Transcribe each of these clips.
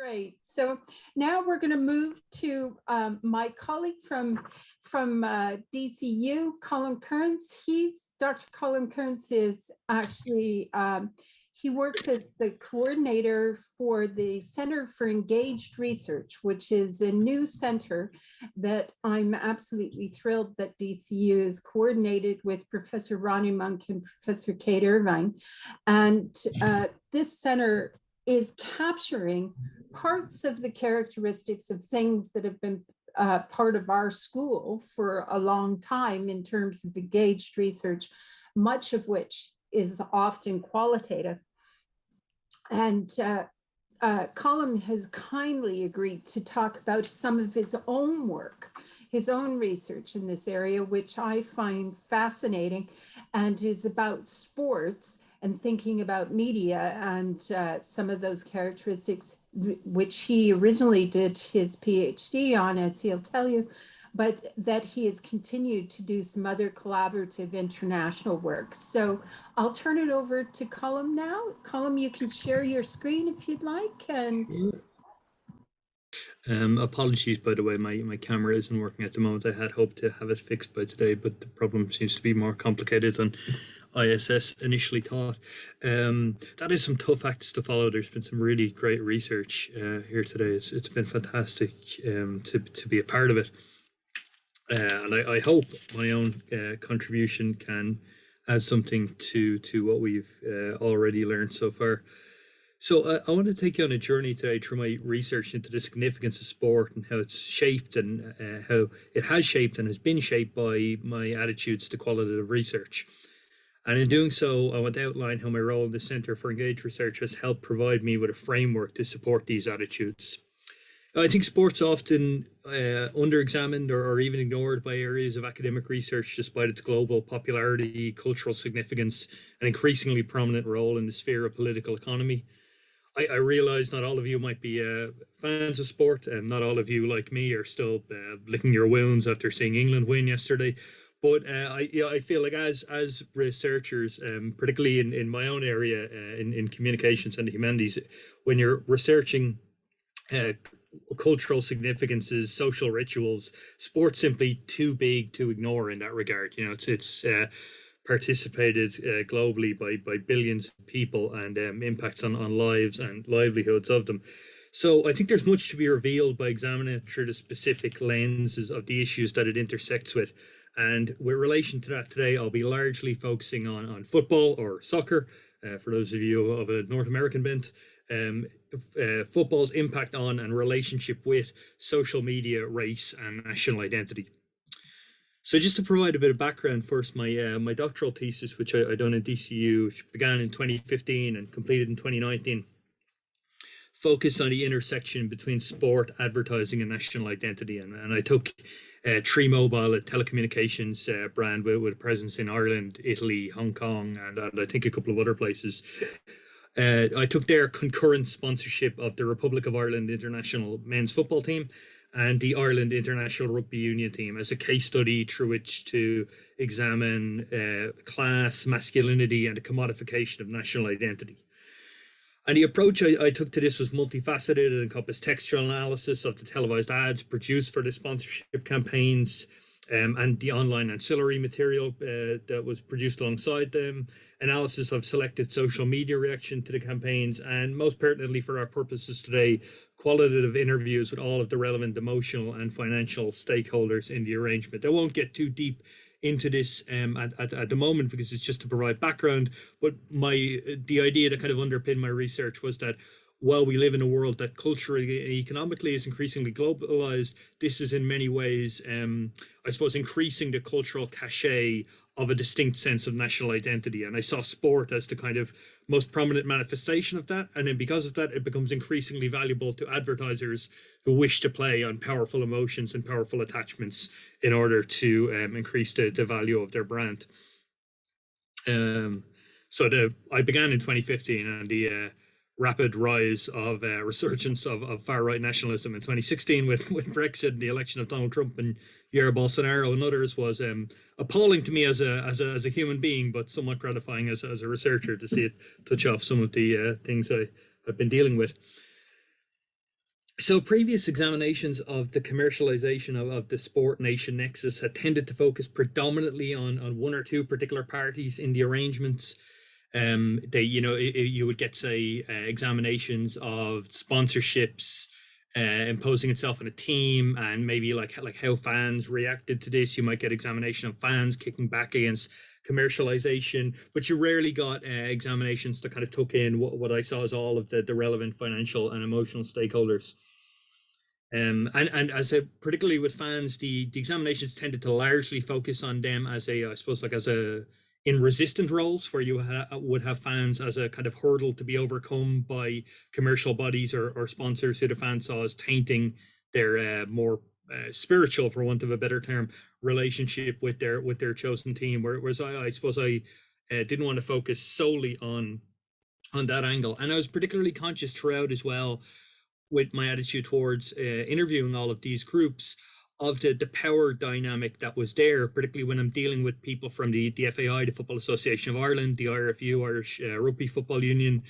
Great. So now we're going to move to my colleague from DCU, Colm Kearns. Dr. Colm Kearns is actually, he works as the coordinator for the Center for Engaged Research, which is a new center that I'm absolutely thrilled that DCU is coordinated with Professor Ronnie Monk and Professor Kate Irvine. And this center is capturing parts of the characteristics of things that have been part of our school for a long time in terms of engaged research, much of which is often qualitative. And Colm has kindly agreed to talk about some of his own work, his own research in this area, which I find fascinating and is about sports and thinking about media and some of those characteristics, which he originally did his PhD on, as he'll tell you, but that he has continued to do some other collaborative international work. So I'll turn it over to Colm now. Colm, you can share your screen if you'd like. And apologies, by the way, my camera isn't working at the moment. I had hoped to have it fixed by today, but the problem seems to be more complicated than ISS initially thought. That is some tough acts to follow. There's been some really great research here today. It's been fantastic to be a part of it. And I hope my own contribution can add something to what we've already learned so far. So I want to take you on a journey today through my research into the significance of sport and how it's shaped and how it has shaped and has been shaped by my attitudes to qualitative research. And in doing so, I want to outline how my role in the Centre for Engaged Research has helped provide me with a framework to support these attitudes. I think sport's often under-examined or even ignored by areas of academic research despite its global popularity, cultural significance, and increasingly prominent role in the sphere of political economy. I realise not all of you might be fans of sport, and not all of you, like me, are still licking your wounds after seeing England win yesterday. But I feel like as researchers, particularly in my own area, in communications and the humanities, when you're researching cultural significances, social rituals, sport's simply too big to ignore in that regard. You know, it's participated globally by billions of people and impacts on lives and livelihoods of them. So I think there's much to be revealed by examining it through the specific lenses of the issues that it intersects with. And with relation to that today, I'll be largely focusing on football or soccer, for those of you of a North American bent, football's impact on and relationship with social media, race, and national identity. So just to provide a bit of background first, my doctoral thesis, which I done in DCU, which began in 2015 and completed in 2019, focused on the intersection between sport, advertising, and national identity. And I took Tree Mobile, a telecommunications brand with a presence in Ireland, Italy, Hong Kong, and I think a couple of other places. I took their concurrent sponsorship of the Republic of Ireland international men's football team and the Ireland international rugby union team as a case study through which to examine class, masculinity, and the commodification of national identity. And the approach I took to this was multifaceted. It encompassed textual analysis of the televised ads produced for the sponsorship campaigns and the online ancillary material that was produced alongside them, analysis of selected social media reaction to the campaigns, and most pertinently for our purposes today, qualitative interviews with all of the relevant emotional and financial stakeholders in the arrangement. I won't get too deep into this at the moment because it's just to provide background, but the idea that kind of underpinned my research was that while we live in a world that culturally and economically is increasingly globalized, this is in many ways, I suppose, increasing the cultural cachet of a distinct sense of national identity. And I saw sport as the kind of most prominent manifestation of that. And then because of that, it becomes increasingly valuable to advertisers who wish to play on powerful emotions and powerful attachments in order to increase the value of their brand. I began in 2015, and the rapid rise of resurgence of far-right nationalism in 2016 with Brexit and the election of Donald Trump and Jair Bolsonaro and others was appalling to me as a human being, but somewhat gratifying as a researcher to see it touch off some of the things I've been dealing with. So previous examinations of the commercialization of the sport nation nexus had tended to focus predominantly on one or two particular parties in the arrangements. They, you would get, say, examinations of sponsorships imposing itself on a team, and maybe like how fans reacted to this. You might get examination of fans kicking back against commercialization, but you rarely got examinations that kind of took in what I saw as all of the relevant financial and emotional stakeholders. And as a, particularly with fans, the examinations tended to largely focus on them as a, I suppose, like as a, in resistant roles, where you would have fans as a kind of hurdle to be overcome by commercial bodies or sponsors who the fans saw as tainting their more spiritual, for want of a better term, relationship with their chosen team. Whereas I suppose I didn't want to focus solely on that angle, and I was particularly conscious throughout as well, with my attitude towards interviewing all of these groups, of the power dynamic that was there, particularly when I'm dealing with people from the FAI, the Football Association of Ireland, the IRFU, Irish Rugby Football Union,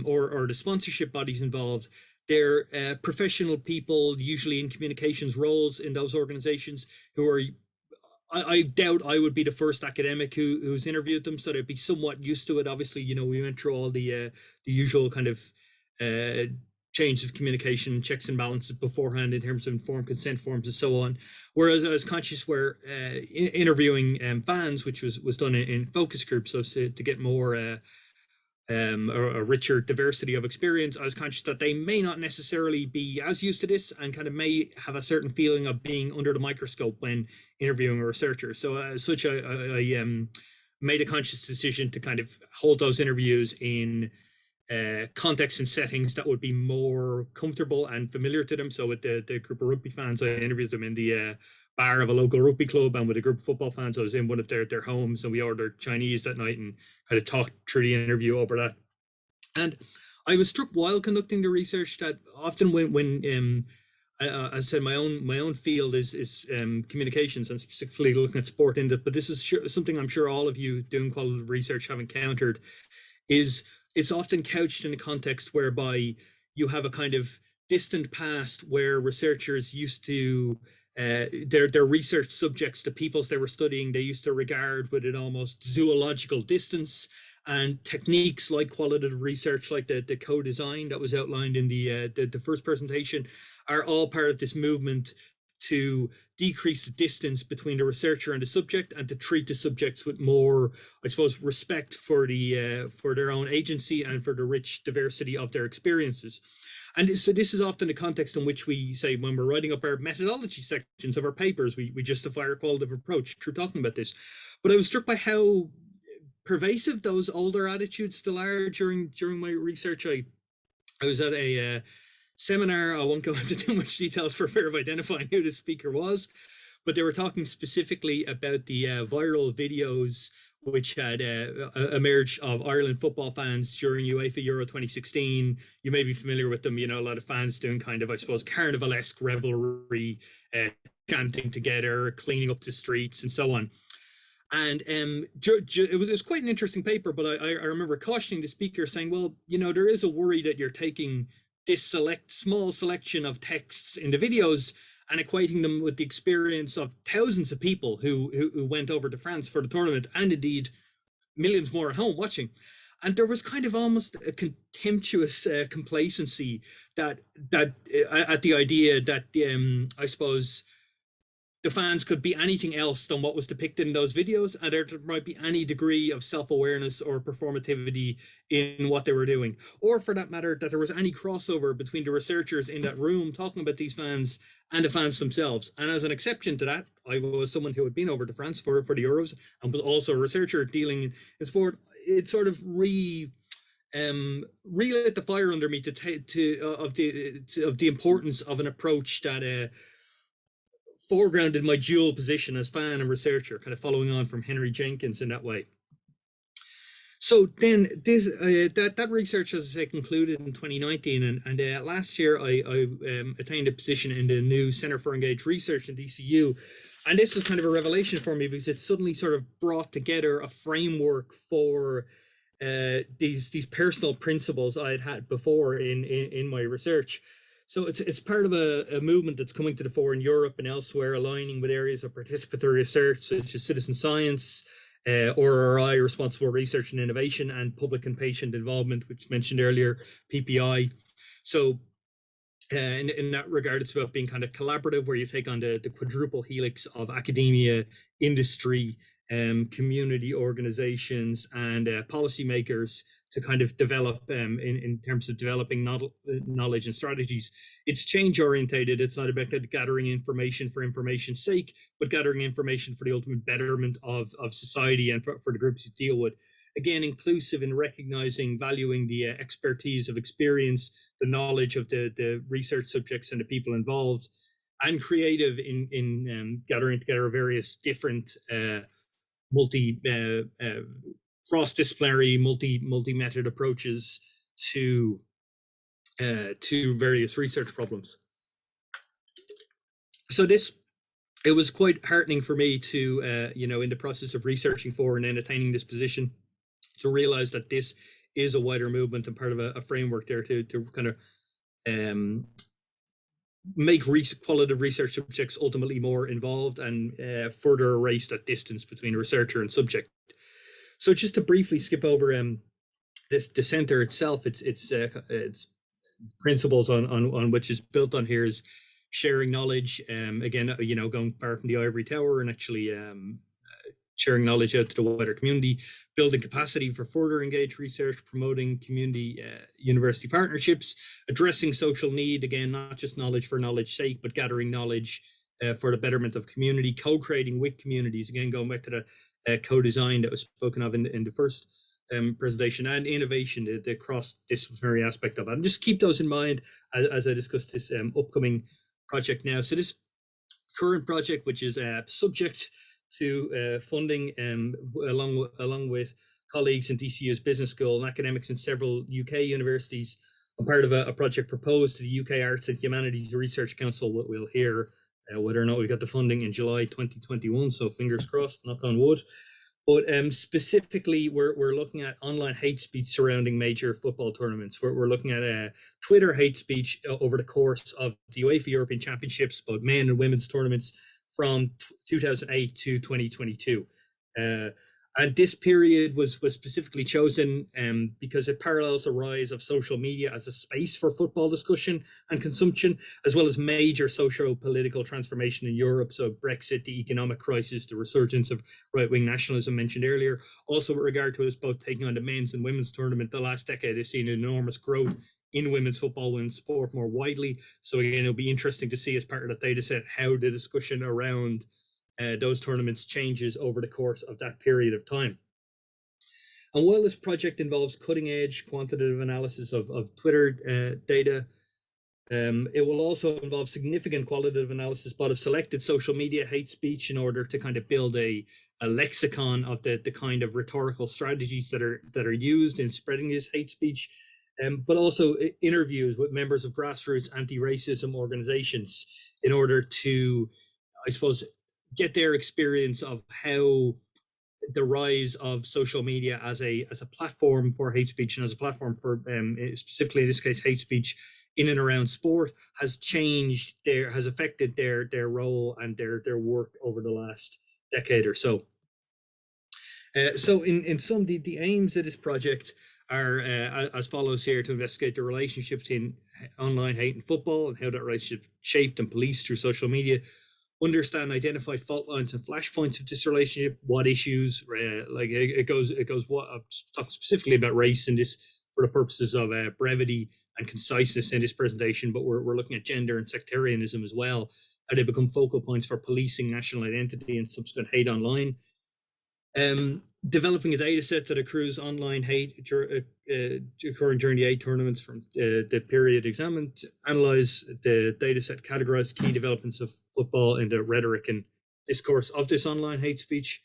or the sponsorship bodies involved. They're professional people, usually in communications roles in those organizations, who are, I doubt I would be the first academic who's interviewed them, so they'd be somewhat used to it. Obviously, we went through all the usual kind of chains of communication, checks and balances beforehand in terms of informed consent forms and so on. Whereas I was conscious where interviewing fans, which was done in focus groups, so to get more a richer diversity of experience, I was conscious that they may not necessarily be as used to this, and kind of may have a certain feeling of being under the microscope when interviewing a researcher. So as such, I made a conscious decision to kind of hold those interviews in contexts and settings that would be more comfortable and familiar to them. So with the group of rugby fans, I interviewed them in the bar of a local rugby club, and with a group of football fans, I was in one of their homes, and we ordered Chinese that night and kind of talked through the interview over that. And I was struck while conducting the research that often when as I said, my own field is communications, and specifically looking at sport in it, but this is something I'm sure all of you doing qualitative research have encountered, is it's often couched in a context whereby you have a kind of distant past where researchers used to, their research subjects, the peoples they were studying, they used to regard with an almost zoological distance, and techniques like qualitative research, like the co-design that was outlined in the first presentation, are all part of this movement to decrease the distance between the researcher and the subject, and to treat the subjects with more, I suppose, respect for their own agency and for the rich diversity of their experiences. And so this is often the context in which we say, when we're writing up our methodology sections of our papers, we justify our qualitative approach through talking about this. But I was struck by how pervasive those older attitudes still are during my research. I was at a seminar. I won't go into too much details for fear of identifying who the speaker was, but they were talking specifically about the viral videos which had emerged of Ireland football fans during UEFA Euro 2016. You may be familiar with them. A lot of fans doing kind of, I suppose, carnivalesque revelry, chanting together, cleaning up the streets, and so on. And it was quite an interesting paper, but I remember cautioning the speaker, saying, well, there is a worry that you're taking this small selection of texts in the videos and equating them with the experience of thousands of people who went over to France for the tournament, and indeed millions more at home watching. And there was kind of almost a contemptuous complacency that at the idea that I suppose the fans could be anything else than what was depicted in those videos, and there might be any degree of self-awareness or performativity in what they were doing, or for that matter, that there was any crossover between the researchers in that room talking about these fans and the fans themselves. And as an exception to that, I was someone who had been over to France for the Euros and was also a researcher dealing in sport. It sort of relit the fire under me of the importance of an approach that foregrounded my dual position as fan and researcher, kind of following on from Henry Jenkins in that way. So then this that research, as I say, concluded in 2019, and last year I attained a position in the new Centre for Engaged Research in DCU, and this was kind of a revelation for me, because it suddenly sort of brought together a framework for these personal principles I had before in my research. So it's part of a movement that's coming to the fore in Europe and elsewhere, aligning with areas of participatory research such as citizen science, RRI, responsible research and innovation, and public and patient involvement, which mentioned earlier, PPI. So in that regard, it's about being kind of collaborative, where you take on the quadruple helix of academia, industry, community organizations, and policymakers to kind of develop in terms of developing knowledge and strategies. It's change orientated. It's not about gathering information for information's sake, but gathering information for the ultimate betterment of society and for the groups you deal with. Again, inclusive in recognizing, valuing the expertise of experience, the knowledge of the research subjects and the people involved, and creative in gathering together various different cross-disciplinary, multi-method approaches to various research problems. So it was quite heartening for me to, in the process of researching for and attaining this position, to realize that this is a wider movement and part of a framework there to kind of make qualitative research subjects ultimately more involved and further erase that distance between researcher and subject. So just to briefly skip over the center itself, its principles on which it's built on here is sharing knowledge. Again, going far from the ivory tower and actually sharing knowledge out to the wider community, building capacity for further engaged research, promoting community university partnerships, addressing social need, again, not just knowledge for knowledge's sake, but gathering knowledge for the betterment of community, co-creating with communities, again, going back to the co-design that was spoken of in the first presentation, and innovation, the cross-disciplinary aspect of it. And just keep those in mind as I discuss this upcoming project now. So this current project, which is subject to funding along with colleagues in DCU's Business School and academics in several UK universities. I'm part of a project proposed to the UK Arts and Humanities Research Council. We'll hear whether or not we got the funding in July 2021, so fingers crossed, knock on wood. But specifically, we're looking at online hate speech surrounding major football tournaments. We're looking at Twitter hate speech over the course of the UEFA European Championships, both men and women's tournaments, from 2008 to 2022. And this period was specifically chosen because it parallels the rise of social media as a space for football discussion and consumption, as well as major socio-political transformation in Europe. So Brexit, the economic crisis, the resurgence of right-wing nationalism mentioned earlier. Also with regard to us both taking on the men's and women's tournament, the last decade has seen an enormous growth in women's football, women's sport more widely. So again, it'll be interesting to see as part of that data set how the discussion around those tournaments changes over the course of that period of time. And while this project involves cutting edge quantitative analysis of Twitter data, it will also involve significant qualitative analysis, but of selected social media hate speech in order to kind of build a lexicon of the kind of rhetorical strategies that are used in spreading this hate speech. But also interviews with members of grassroots anti-racism organizations in order to, I suppose, get their experience of how the rise of social media as a platform for hate speech and as a platform for specifically in this case hate speech in and around sport has affected their role and their work over the last decade or so. So in sum, the aims of this project are as follows here: to investigate the relationship between online hate and football and how that relationship shaped and policed through social media, understand, identify fault lines and flashpoints of this relationship, what issues, like it goes what I'm talking specifically about race in this for the purposes of brevity and conciseness in this presentation, but we're looking at gender and sectarianism as well, how they become focal points for policing national identity and subsequent hate online. Developing a data set that accrues online hate occurring during the 8 tournaments from the period examined, analyze the data set, categorize key developments of football in the rhetoric and discourse of this online hate speech,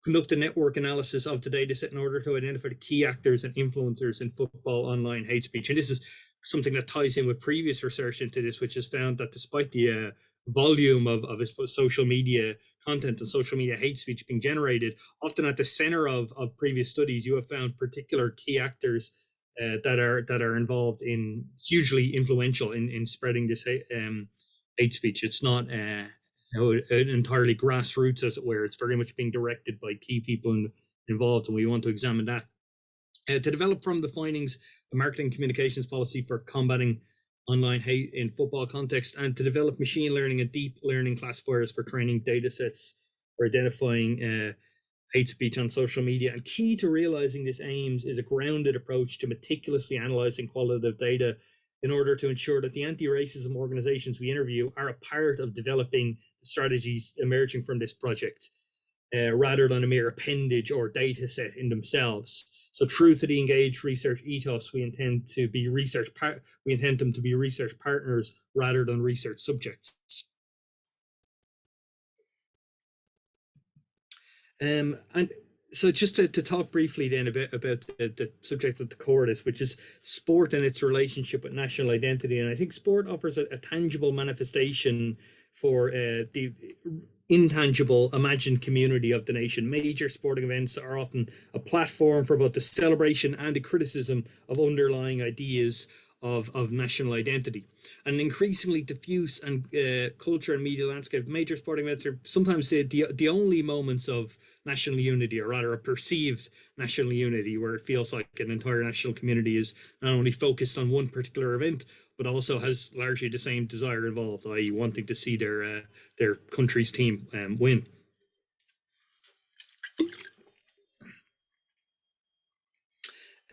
conduct a network analysis of the data set in order to identify the key actors and influencers in football online hate speech. And this is something that ties in with previous research into this, which has found that despite the volume of I suppose, social media content and social media hate speech being generated, often at the center of previous studies, you have found particular key actors that are involved in, it's hugely influential in spreading this hate speech. It's not entirely grassroots, as it were. It's very much being directed by key people involved, and we want to examine that. To develop from the findings a marketing communications policy for combating online hate in football context, and to develop machine learning and deep learning classifiers for training data sets for identifying hate speech on social media. And key to realizing this aims is a grounded approach to meticulously analyzing qualitative data in order to ensure that the anti-racism organizations we interview are a part of developing the strategies emerging from this project, rather than a mere appendage or data set in themselves. So true to the engaged research ethos, we intend them to be research partners rather than research subjects. And so just to talk briefly then about the subject at the core of this, which is sport and its relationship with national identity. And I think sport offers a tangible manifestation for the intangible imagined community of the nation. Major sporting events are often a platform for both the celebration and the criticism of underlying ideas of national identity. An increasingly diffuse and culture and media landscape, major sporting events are sometimes the only moments of national unity, or rather a perceived national unity, where it feels like an entire national community is not only focused on one particular event, but also has largely the same desire involved, i.e. wanting to see their country's team win.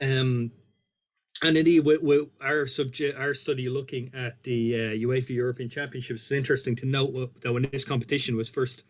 And indeed, with our study looking at the UEFA European Championships, it's interesting to note that when this competition was first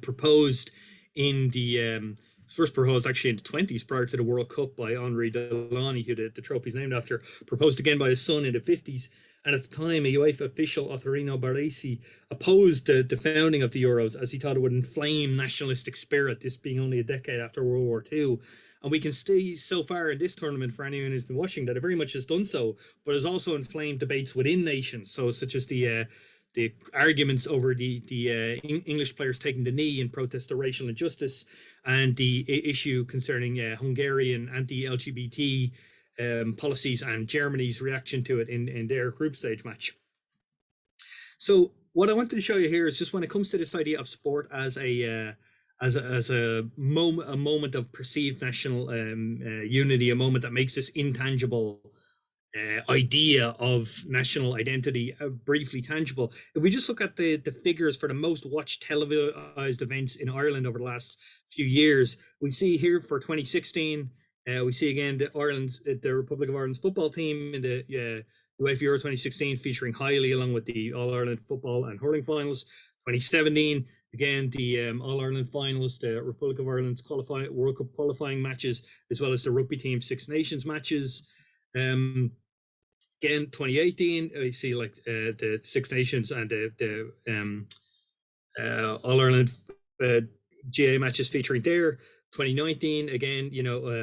proposed in the first proposed actually in the 20s, prior to the World Cup, by Henri Delany, who the trophy is named after, proposed again by his son in the 50s. And at the time, a UEFA official, Ottorino Baresi, opposed the founding of the Euros, as he thought it would inflame nationalistic spirit, this being only a decade after World War II. And we can see so far in this tournament, for anyone who's been watching, that it very much has done so, but has also inflamed debates within nations, so such as the arguments over the English players taking the knee in protest to racial injustice, and the issue concerning Hungarian anti-LGBT policies and Germany's reaction to it in their group stage match. So what I wanted to show you here is just when it comes to this idea of sport as a moment of perceived national unity, a moment that makes this intangible idea of national identity briefly tangible. If we just look at the figures for the most watched televised events in Ireland over the last few years, we see here for 2016, we see again the Republic of Ireland's football team in the UEFA Euro 2016, featuring highly along with the All-Ireland football and hurling finals. 2017, again, the All-Ireland finals, the Republic of Ireland's World Cup qualifying matches, as well as the rugby team Six Nations matches. Again, 2018, we see like the Six Nations and the All-Ireland GA matches featuring there. 2019, again,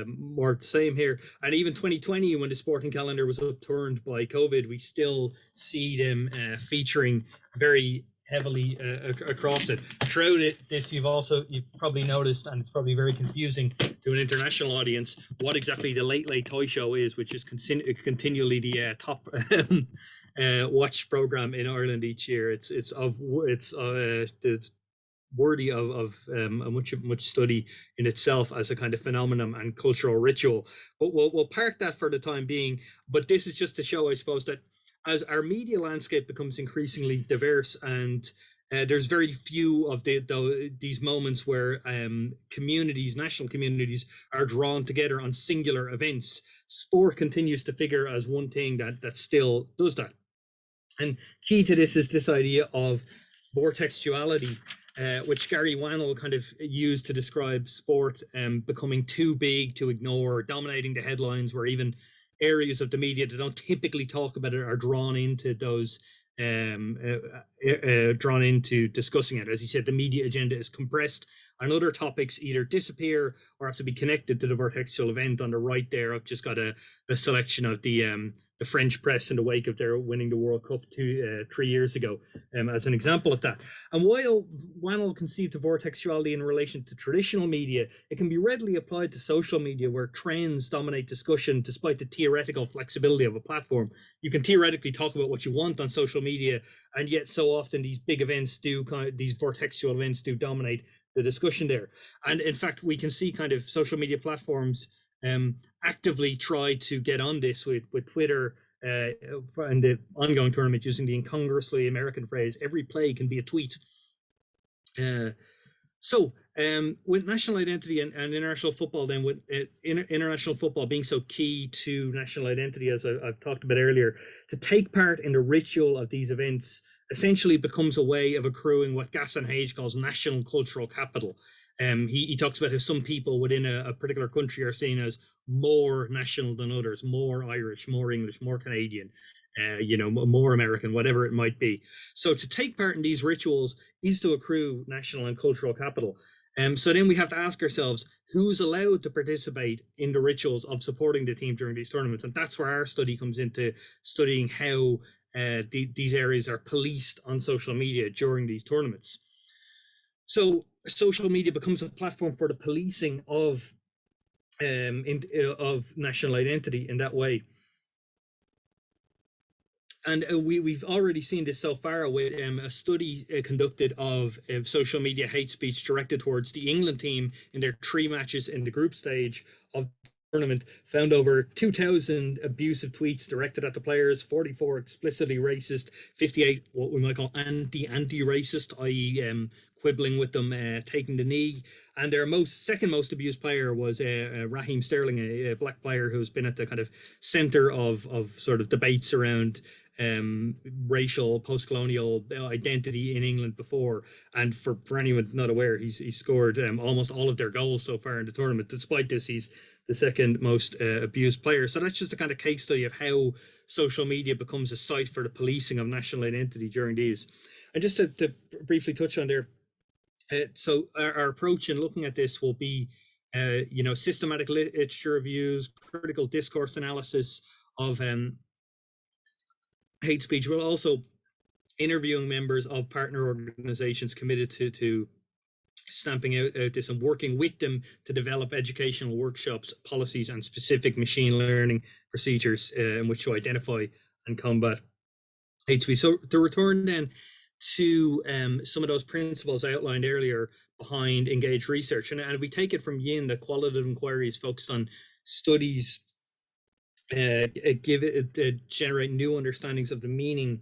more the same here. And even 2020, when the sporting calendar was upturned by COVID, we still see them featuring very heavily across it. Throughout this, you've probably noticed, and it's probably very confusing to an international audience, what exactly the Late Late Toy Show is, which is continually the top watch program in Ireland each year. It's worthy of much study in itself as a kind of phenomenon and cultural ritual. But we'll park that for the time being. But this is just to show, I suppose, that as our media landscape becomes increasingly diverse, and there's very few of these moments where national communities are drawn together on singular events, sport continues to figure as one thing that still does that. And key to this is this idea of vortexuality, which Gary Wannell kind of used to describe sport becoming too big to ignore, dominating the headlines, where even areas of the media that don't typically talk about it are drawn into those, drawn into discussing it. As he said, the media agenda is compressed, and other topics either disappear or have to be connected to the vortexual event. On the right there, I've just got a selection of the the French press in the wake of their winning the World Cup 3 years ago, as an example of that. And while Wannell conceived of vortexuality in relation to traditional media, it can be readily applied to social media, where trends dominate discussion despite the theoretical flexibility of a platform. You can theoretically talk about what you want on social media, and yet so often these big events these vortexual events do dominate the discussion there. And in fact, we can see kind of social media platforms actively try to get on this with Twitter and the ongoing tournament, using the incongruously American phrase, every play can be a tweet. So with national identity and international football, then with international football being so key to national identity, as I've talked about earlier, to take part in the ritual of these events essentially becomes a way of accruing what Gaston Hage calls national cultural capital. He talks about how some people within a particular country are seen as more national than others, more Irish, more English, more Canadian, more American, whatever it might be. So to take part in these rituals is to accrue national and cultural capital. So then we have to ask ourselves, who's allowed to participate in the rituals of supporting the team during these tournaments? And that's where our study comes into, studying how these areas are policed on social media during these tournaments. So social media becomes a platform for the policing of national identity in that way. And we've already seen this so far with a study conducted of social media hate speech directed towards the England team in their 3 matches in the group stage of the tournament, found over 2,000 abusive tweets directed at the players, 44 explicitly racist, 58 what we might call anti-racist, i.e. Quibbling with them, taking the knee. And their second most abused player was Raheem Sterling, a black player who's been at the kind of center of sort of debates around racial post-colonial identity in England before. And for anyone not aware, he's scored almost all of their goals so far in the tournament. Despite this, he's the second most abused player. So that's just a kind of case study of how social media becomes a site for the policing of national identity during these. And just to briefly touch on there, so our approach in looking at this will be systematic literature reviews, critical discourse analysis of hate speech. We're also interviewing members of partner organizations committed to stamping out this and working with them to develop educational workshops, policies, and specific machine learning procedures in which to identify and combat hate speech. So to return then to some of those principles I outlined earlier behind engaged research, and we take it from Yin, that qualitative inquiry is focused on studies generate new understandings of the meaning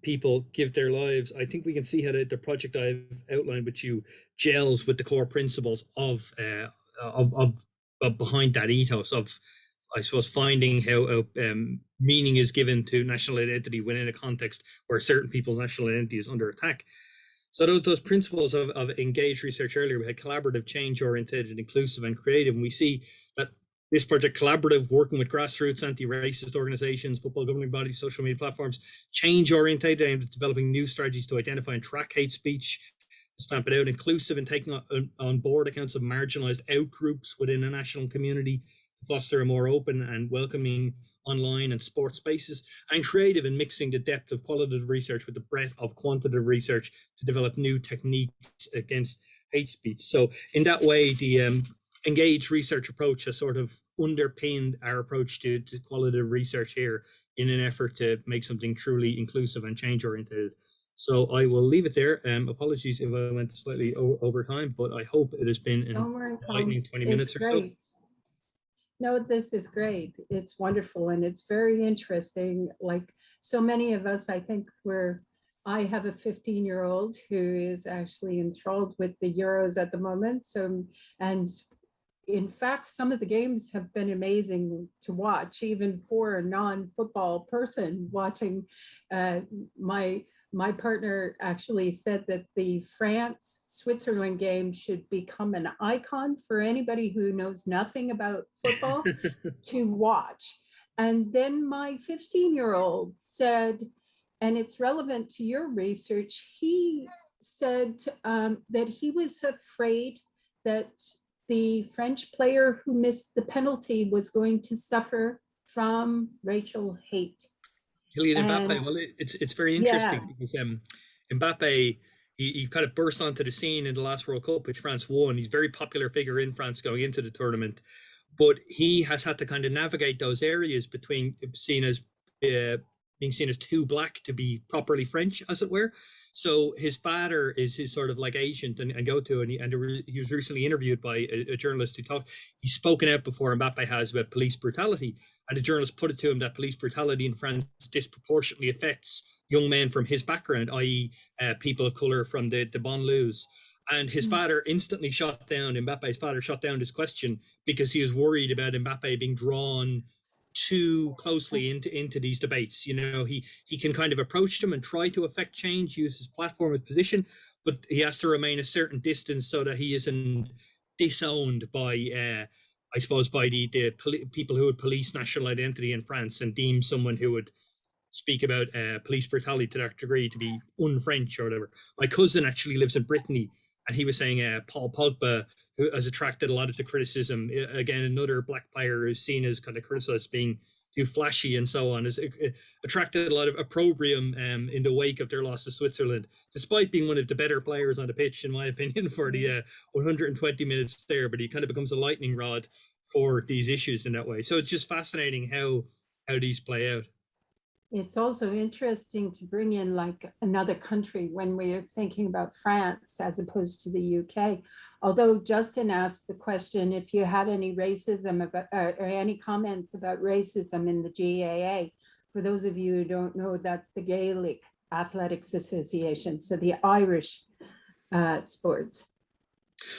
people give their lives. I think we can see how the project I've outlined with you gels with the core principles of behind that ethos of, I suppose, finding how meaning is given to national identity within a context where certain people's national identity is under attack. So those principles of engaged research earlier, we had collaborative, change-oriented, inclusive, and creative. And we see that this project, collaborative, working with grassroots anti-racist organizations, football governing bodies, social media platforms, change-oriented, aimed at developing new strategies to identify and track hate speech, to stamp it out, inclusive, and taking on board accounts of marginalized outgroups within a national community, to foster a more open and welcoming online and sports spaces, and creative in mixing the depth of qualitative research with the breadth of quantitative research to develop new techniques against hate speech. So in that way, the engaged research approach has sort of underpinned our approach to qualitative research here in an effort to make something truly inclusive and change-oriented. So I will leave it there. Apologies if I went slightly over time, but I hope it has been an enlightening 20 minutes or so. No, this is great. It's wonderful. And it's very interesting. Like so many of us, I think I have a 15-year-old who is actually enthralled with the Euros at the moment. So, and in fact, some of the games have been amazing to watch, even for a non-football person watching. My partner actually said that the France-Switzerland game should become an icon for anybody who knows nothing about football to watch. And then my 15-year-old said, and it's relevant to your research, he said that he was afraid that the French player who missed the penalty was going to suffer from racial hate. Kylian Mbappe. And Well, it's very yeah, interesting because Mbappe he kind of burst onto the scene in the last World Cup, which France won. He's a very popular figure in France going into the tournament, but he has had to kind of navigate those areas between being seen as too black to be properly French, as it were. So his father is his sort of like agent and go to, he was recently interviewed by a journalist who talked. He's spoken out before Mbappe has about police brutality, and the journalist put it to him that police brutality in France disproportionately affects young men from his background, i.e., people of color from the banlieues. And his father instantly shot down, Mbappe's father shot down this question because he was worried about Mbappe being drawn too closely into these debates. He can kind of approach them and try to affect change, use his platform, his position, but he has to remain a certain distance so that he isn't disowned by I suppose by the people who would police national identity in France and deem someone who would speak about police brutality to that degree to be un-French or whatever. My cousin actually lives in Brittany, and he was saying Paul Pogba, who has attracted a lot of the criticism, again, another black player who's seen as kind of criticized being too flashy and so on, has attracted a lot of opprobrium in the wake of their loss to Switzerland, despite being one of the better players on the pitch, in my opinion, for the 120 minutes there. But he kind of becomes a lightning rod for these issues in that way. So it's just fascinating how these play out. it's also interesting to bring in like another country when we're thinking about France as opposed to the UK. Although Justin asked the question if you had any racism about, or any comments about racism in the GAA. For those of you who don't know, that's the Gaelic Athletics Association, so the Irish sports.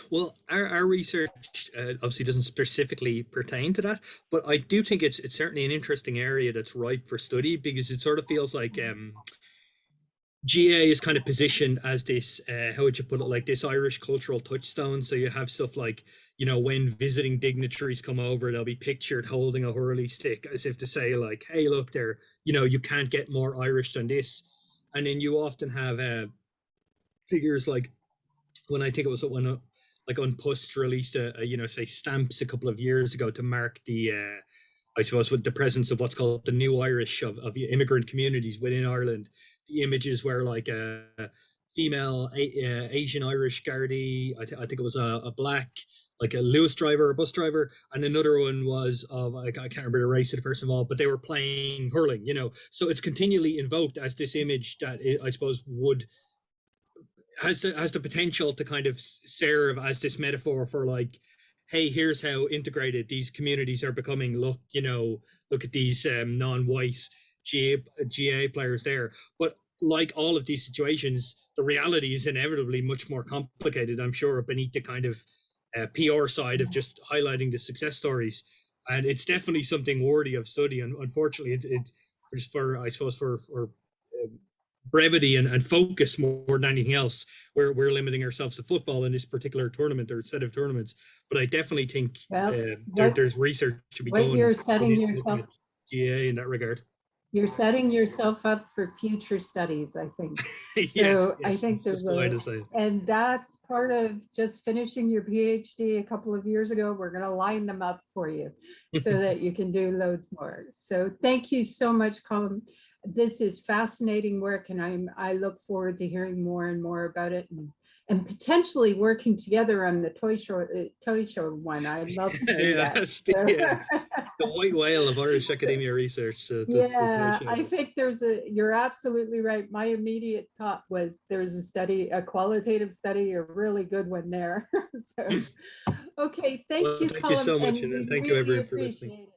Well, our research obviously doesn't specifically pertain to that, but I do think it's certainly an interesting area that's ripe for study, because it sort of feels like GA is kind of positioned as this, how would you put it, like this Irish cultural touchstone. So you have stuff like, when visiting dignitaries come over, they'll be pictured holding a hurley stick as if to say like, hey, look, there, you can't get more Irish than this. And then you often have figures like, when I think it was when like Unpust released say stamps a couple of years ago to mark the I suppose with the presence of what's called the new Irish of immigrant communities within Ireland. The images were like a female Asian Irish Gardaí. I think it was a black, like a Lewis driver, a bus driver, and another one was of, I can't remember the race of the person involved, but they were playing hurling. So it's continually invoked as this image that I suppose has the potential to kind of serve as this metaphor for like, hey, here's how integrated these communities are becoming. Look at these non-white GA players there. But like all of these situations, the reality is inevitably much more complicated, I'm sure, beneath the kind of PR side of just highlighting the success stories. And it's definitely something worthy of study. And unfortunately, it just for brevity and focus more than anything else, we're limiting ourselves to football in this particular tournament or set of tournaments. But I definitely think there's research to be done. You're setting yourself GA in that regard. You're setting yourself up for future studies, I think. Yes, I think there's and that's part of just finishing your PhD a couple of years ago. We're going to line them up for you so that you can do loads more. So thank you so much, Colm. This is fascinating work, and I look forward to hearing more and more about it, and potentially working together on the toy show one. I'd love to do that. That's the white whale of Irish academia research. I think you're absolutely right. My immediate thought was there's a study, a qualitative study, a really good one there. So, okay, thank you, Colm, you so much, and thank you everyone for listening.